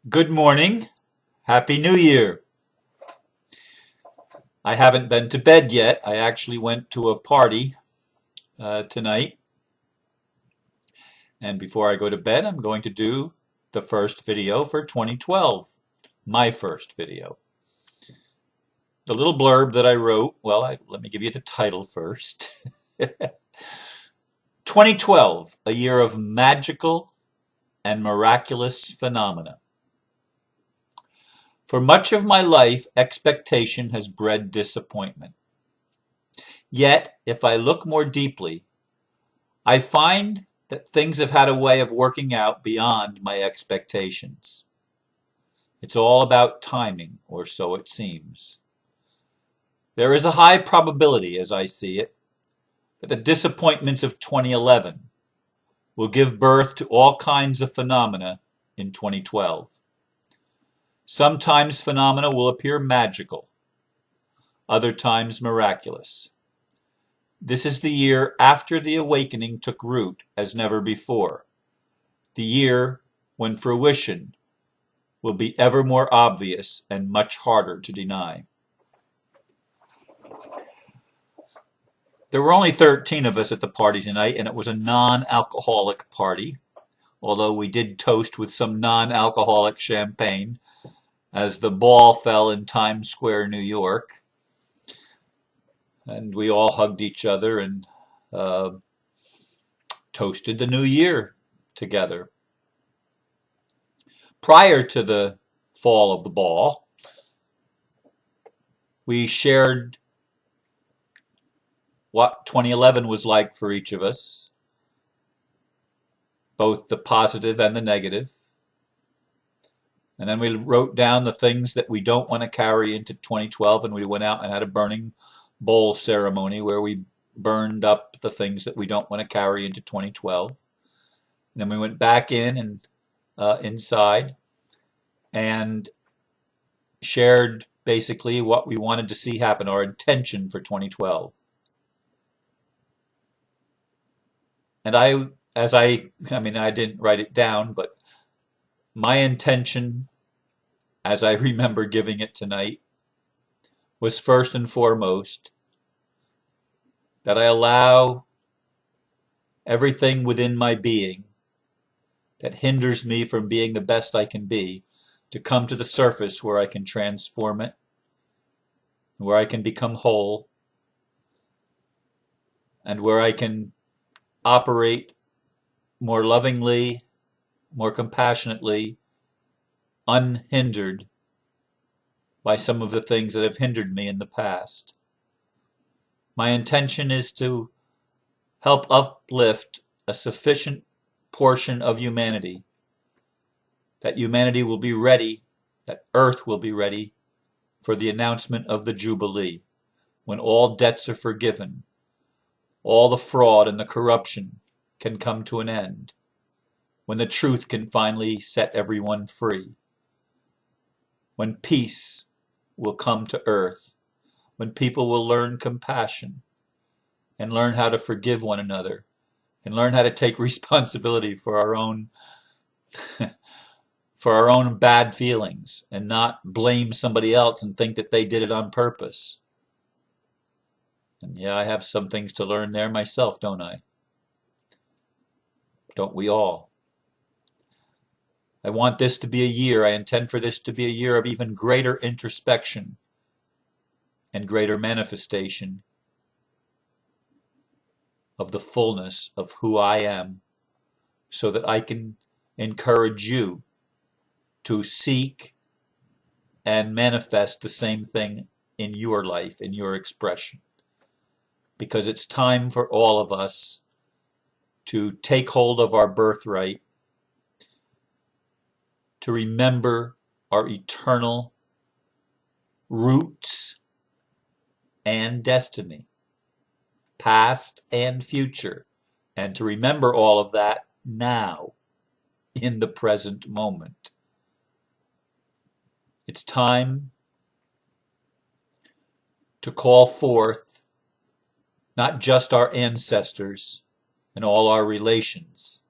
Good morning. Happy New Year. I haven't been to bed yet. I actually went to a party tonight. And before I go to bed, I'm going to do the first video for 2012. My first video. The little blurb that I wrote, let me give you the title first. 2012, a year of magical and miraculous phenomena. For much of my life, expectation has bred disappointment. Yet, if I look more deeply, I find that things have had a way of working out beyond my expectations. It's all about timing, or so it seems. There is a high probability, as I see it, that the disappointments of 2011 will give birth to all kinds of phenomena in 2012. Sometimes phenomena will appear magical, other times miraculous. This is the year after the awakening took root as never before, the year when fruition will be ever more obvious and much harder to deny. There were only 13 of us at the party tonight, and it was a non-alcoholic party, although we did toast with some non-alcoholic champagne as the ball fell in Times Square, New York. And we all hugged each other and toasted the new year together. Prior to the fall of the ball, we shared what 2011 was like for each of us, both the positive and the negative. And then we wrote down the things that we don't want to carry into 2012, and we went out and had a burning bowl ceremony where we burned up the things that we don't want to carry into 2012. And then we went back in and inside and shared basically what we wanted to see happen, our intention for 2012. And I didn't write it down, but my intention, as I remember giving it tonight, was first and foremost that I allow everything within my being that hinders me from being the best I can be to come to the surface where I can transform it, where I can become whole, and where I can operate more lovingly, more compassionately, unhindered by some of the things that have hindered me in the past. My intention is to help uplift a sufficient portion of humanity, that humanity will be ready, that Earth will be ready for the announcement of the Jubilee, when all debts are forgiven, all the fraud and the corruption can come to an end, when the truth can finally set everyone free, when peace will come to earth, when people will learn compassion and learn how to forgive one another and learn how to take responsibility for our own bad feelings and not blame somebody else and think that they did it on purpose. And yeah, I have some things to learn there myself, don't I? Don't we all? I want this to be a year, I intend for this to be a year of even greater introspection and greater manifestation of the fullness of who I am, so that I can encourage you to seek and manifest the same thing in your life, in your expression. Because it's time for all of us to take hold of our birthright, to remember our eternal roots and destiny, past and future, and to remember all of that now, in the present moment. It's time to call forth not just our ancestors and all our relations,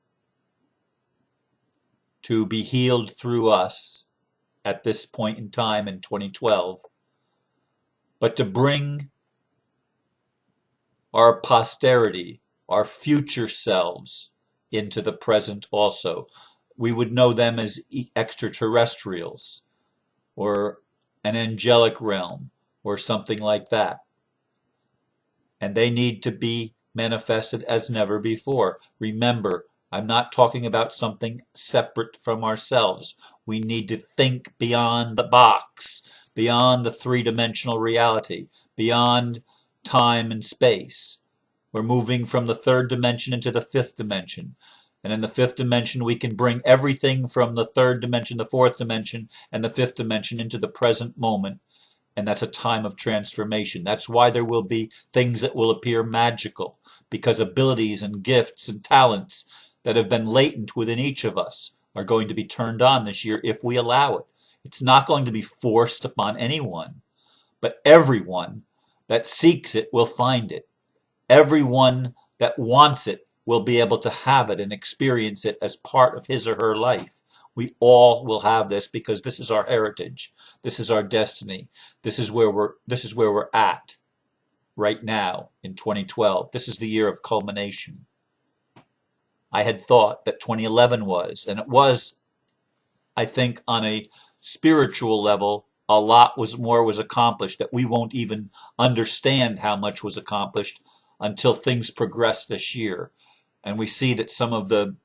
to be healed through us at this point in time in 2012, but to bring our posterity, our future selves, into the present also. We would know them as extraterrestrials or an angelic realm or something like that. And they need to be manifested as never before. Remember, I'm not talking about something separate from ourselves. We need to think beyond the box, beyond the three-dimensional reality, beyond time and space. We're moving from the third dimension into the fifth dimension. And in the fifth dimension, we can bring everything from the third dimension, the fourth dimension, and the fifth dimension into the present moment. And that's a time of transformation. That's why there will be things that will appear magical, because abilities and gifts and talents that have been latent within each of us are going to be turned on this year if we allow it. It's not going to be forced upon anyone, but everyone that seeks it will find it. Everyone that wants it will be able to have it and experience it as part of his or her life. We all will have this because this is our heritage. This is our destiny. This is where we're at right now in 2012. This is the year of culmination. I had thought that 2011 was, and it was, I think, on a spiritual level, a lot more was accomplished that we won't even understand how much was accomplished until things progress this year. And we see that some of the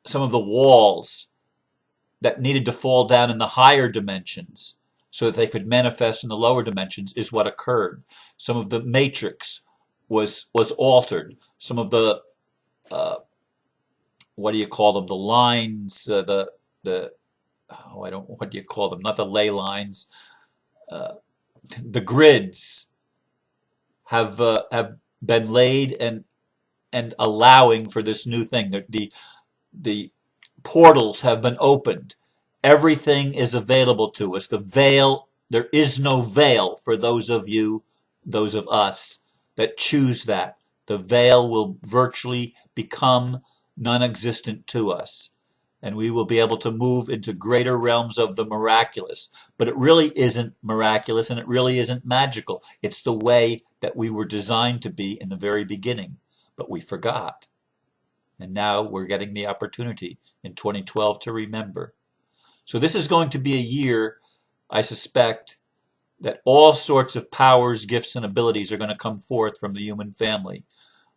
walls that needed to fall down in the higher dimensions so that they could manifest in the lower dimensions is what occurred. Some of the matrix was altered. Some of the what do you call them? The lines, what do you call them? Not the ley lines. The grids have been laid and allowing for this new thing. The portals have been opened. Everything is available to us. The veil, there is no veil for those of us that choose that. The veil will virtually become non-existent to us. And we will be able to move into greater realms of the miraculous. But it really isn't miraculous and it really isn't magical. It's the way that we were designed to be in the very beginning. But we forgot. And now we're getting the opportunity in 2012 to remember. So this is going to be a year, I suspect, that all sorts of powers, gifts, and abilities are going to come forth from the human family.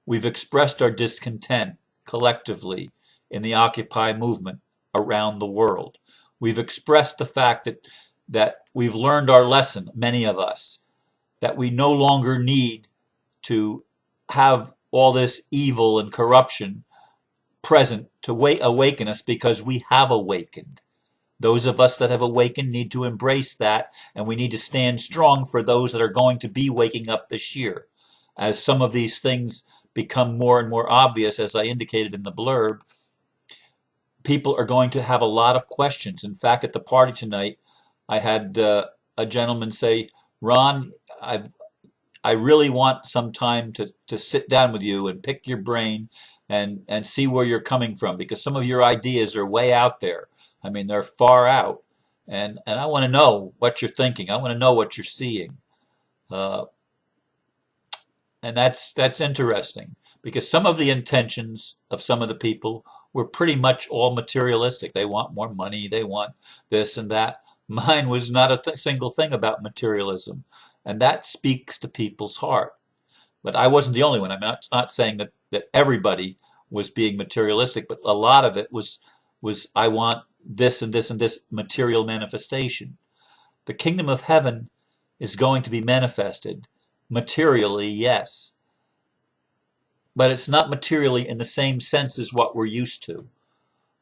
We've expressed our discontent collectively in the Occupy movement around the world. We've expressed the fact that we've learned our lesson, many of us, that we no longer need to have all this evil and corruption present to awaken us because we have awakened. Those of us that have awakened need to embrace that, and we need to stand strong for those that are going to be waking up this year. As some of these things become more and more obvious, as I indicated in the blurb, people are going to have a lot of questions. In fact, at the party tonight, I had a gentleman say, Ron, I really want some time to sit down with you and pick your brain and see where you're coming from, because some of your ideas are way out there. I mean, they're far out. And I want to know what you're thinking. I want to know what you're seeing. And that's interesting, because some of the intentions of some of the people were pretty much all materialistic. They want more money. They want this and that. Mine was not a single thing about materialism. And that speaks to people's heart. But I wasn't the only one. I'm not saying that everybody was being materialistic, but a lot of it was I want this and this and this material manifestation. The kingdom of heaven is going to be manifested materially, yes. But it's not materially in the same sense as what we're used to.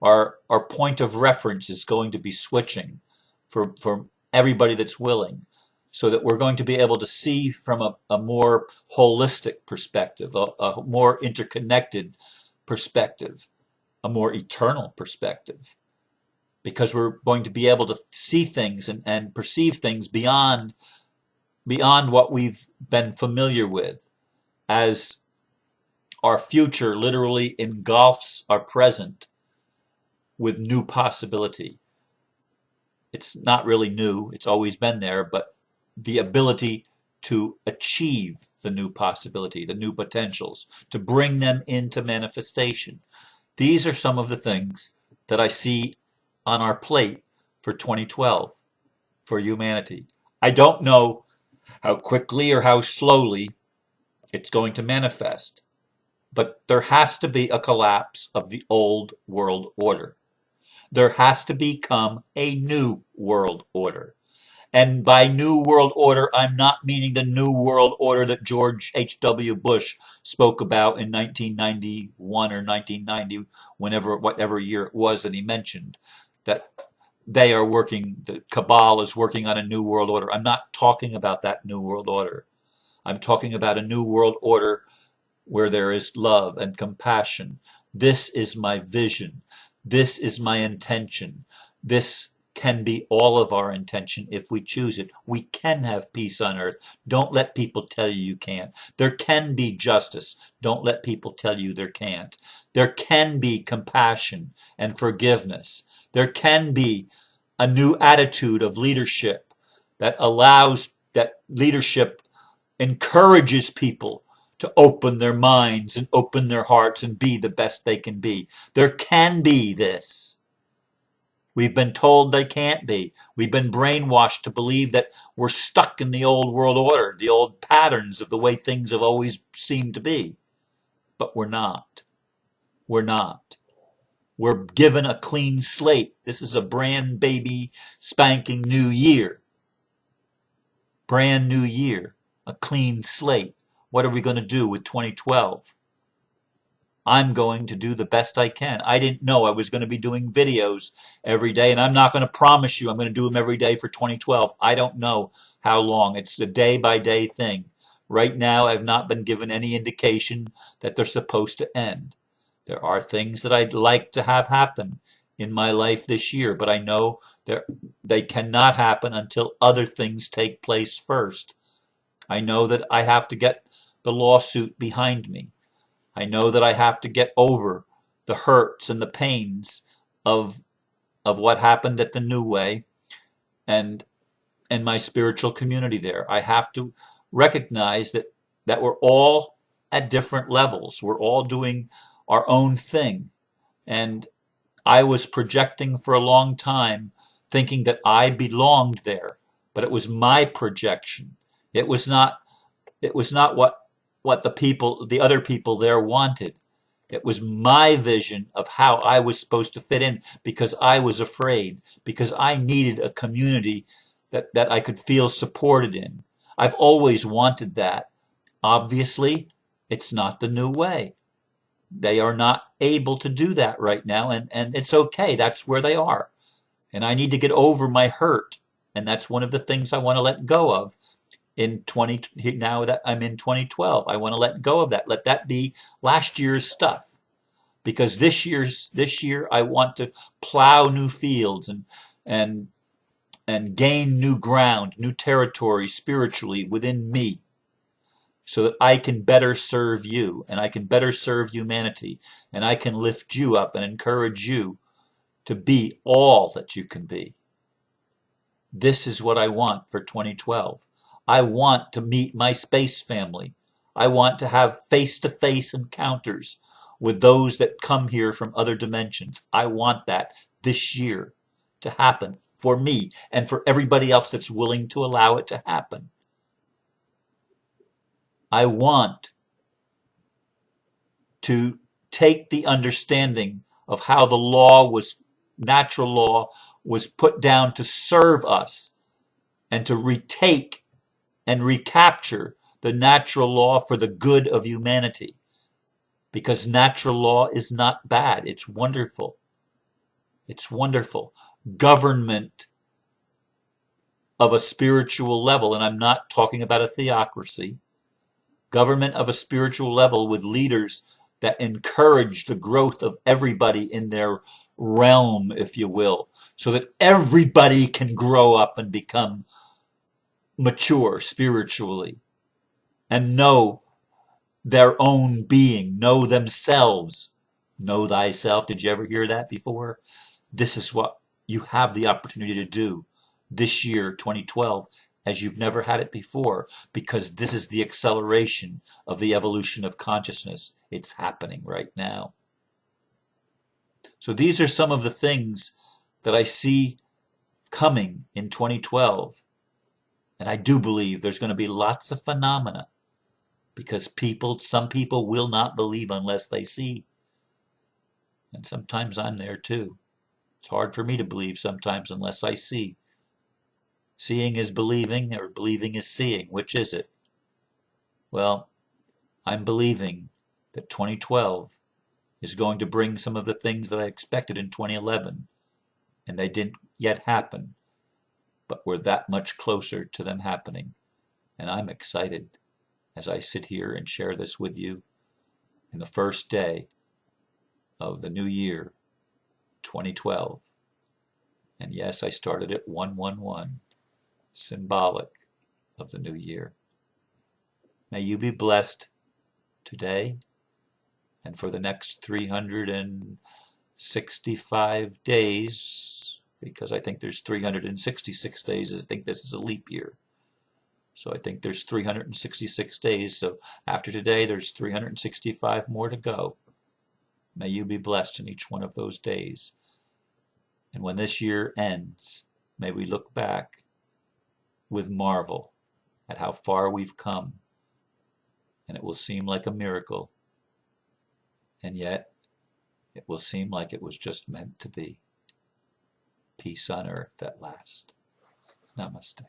Our point of reference is going to be switching for everybody that's willing, so that we're going to be able to see from a more holistic perspective, a more interconnected perspective, a more eternal perspective, because we're going to be able to see things and perceive things beyond what we've been familiar with, as our future literally engulfs our present. with new possibility. It's not really new, it's always been there, but the ability to achieve the new possibility, the new potentials, to bring them into manifestation. These are some of the things that I see on our plate for 2012 for humanity. I don't know how quickly or how slowly it's going to manifest, but there has to be a collapse of the old world order. There has to become a new world order. And by new world order, I'm not meaning the new world order that George H.W. Bush spoke about in 1991 or 1990, whatever year it was that he mentioned, that the cabal is working on a new world order. I'm not talking about that new world order. I'm talking about a new world order where there is love and compassion. This is my vision. This is my intention. This can be all of our intention if we choose it. We can have peace on earth. Don't let people tell you you can't. There can be justice. Don't let people tell you there can't. There can be compassion and forgiveness. There can be a new attitude of leadership that leadership encourages people to open their minds and open their hearts and be the best they can be. There can be this. We've been told they can't be. We've been brainwashed to believe that we're stuck in the old world order, the old patterns of the way things have always seemed to be. But we're not. We're not. We're given a clean slate. This is a brand baby spanking new year. Brand new year. A clean slate. What are we going to do with 2012? I'm going to do the best I can. I didn't know I was going to be doing videos every day, and I'm not going to promise you I'm going to do them every day for 2012. I don't know how long. It's a day-by-day thing. Right now, I've not been given any indication that they're supposed to end. There are things that I'd like to have happen in my life this year, but I know they cannot happen until other things take place first. I know that I have to get the lawsuit behind me. I know that I have to get over the hurts and the pains of what happened at the New Way and my spiritual community there. I have to recognize that we're all at different levels. We're all doing our own thing. And I was projecting for a long time thinking that I belonged there, but it was my projection. It was not what the other people there wanted. It was my vision of how I was supposed to fit in because I was afraid, because I needed a community that I could feel supported in. I've always wanted that. Obviously, it's not the New Way. They are not able to do that right now, and it's okay. That's where they are. And I need to get over my hurt. And that's one of the things I want to let go of now that I'm in 2012. I want to let go of that. Let that be last year's stuff. Because this year I want to plow new fields and gain new ground, new territory spiritually within me, so that I can better serve you and I can better serve humanity and I can lift you up and encourage you to be all that you can be. This is what I want for 2012. I want to meet my space family. I want to have face-to-face encounters with those that come here from other dimensions. I want that this year to happen for me and for everybody else that's willing to allow it to happen. I want to take the understanding of how natural law was put down to serve us and to retake and recapture the natural law for the good of humanity. Because natural law is not bad. It's wonderful. It's wonderful. Government of a spiritual level, and I'm not talking about a theocracy, government of a spiritual level with leaders that encourage the growth of everybody in their realm, if you will, so that everybody can grow up and become mature spiritually and know their own being, know themselves. Know thyself. Did you ever hear that before? this is what you have the opportunity to do this year, 2012, as you've never had it before, because this is the acceleration of the evolution of consciousness. It's happening right now. So these are some of the things that I see coming in 2012. And I do believe there's going to be lots of phenomena, because some people will not believe unless they see. And sometimes I'm there too. It's hard for me to believe sometimes unless I see. Seeing is believing, or believing is seeing. Which is it? Well, I'm believing that 2012 is going to bring some of the things that I expected in 2011, and they didn't yet happen, but we're that much closer to them happening. And I'm excited as I sit here and share this with you in the first day of the new year, 2012. And yes, I started at 111, symbolic of the new year. May you be blessed today and for the next 365 days, because I think there's 366 days. I think this is a leap year. So I think there's 366 days. So after today, there's 365 more to go. May you be blessed in each one of those days. And when this year ends, may we look back with marvel at how far we've come. And it will seem like a miracle. And yet, it will seem like it was just meant to be. Peace on earth at last. Namaste.